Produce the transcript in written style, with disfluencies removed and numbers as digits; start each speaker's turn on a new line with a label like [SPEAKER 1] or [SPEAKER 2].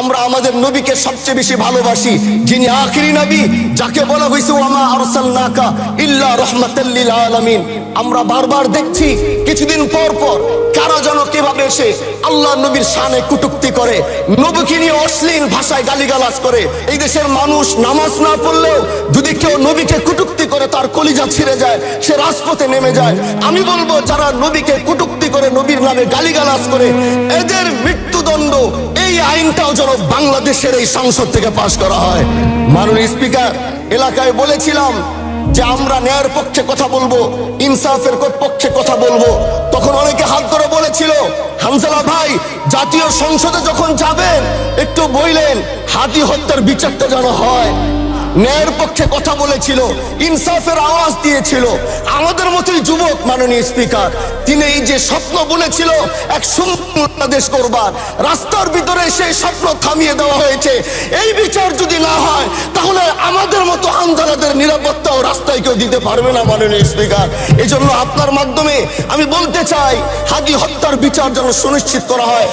[SPEAKER 1] আমরা আমাদের নবীকে সবচেয়ে বেশি ভালোবাসি, যিনি আখিরি নবী, যাকে বলা হয়েছে ওয়ামা আরসালনাকা ইল্লা রাহমাতাল লিল আলামিন। আমরা বারবার দেখছি কিছুদিন পর পর কারা যেন কিভাবে এসে আল্লাহ নবীর শানে কটূক্তি করে, নবীকে নিয়ে অশ্লীল ভাষায় গালিগালাজ করে। এই দেশের মানুষ নামাজ না পড়লেও যদি কেউ নবীকে কটূক্তি করে তার কলিজা ছিঁড়ে যায়, সে রাজপথে নেমে যায়। আমি বলবো যারা নবীকে কটূক্তি করে, নবীর নামে গালিগালাজ করে, এদের মৃত্যুদণ্ড, এই আইনটাও যেন বাংলাদেশের এই সংসদ থেকে পাশ করা হয়। মাননীয় স্পিকার, এলাকায় বলেছিলাম যে আমরা ন্যায়ের পক্ষে কথা বলবো, ইনসাফের পক্ষে কথা বলবো। তখন অনেকে হাত ধরে বলেছিল, হামজালা ভাই জাতীয় সংসদে যখন যাবেন একটু বললেন হাদি হত্যার বিচারটা যেন হয়। ন্যায়ের পক্ষে কথা বলেছিল, ইনসাফের আওয়াজ দিয়েছিল। আমাদের মতোই যুবক মাননীয় স্পিকার, তিনি এই যে স্বপ্ন বলেছিল এক সুন্দর দেশ করবার, রাস্তার ভিতরে সেই স্বপ্ন থামিয়ে দেওয়া হয়েছে। এই বিচার যদি না হয় তাহলে আমাদের মতো হামজালাদের নিরাপত্তাও রাস্তায় কেউ দিতে পারবে না মাননীয় স্পিকার। এই জন্য আপনার মাধ্যমে আমি বলতে চাই, হাদি হত্যার বিচার যেন সুনিশ্চিত করা হয়।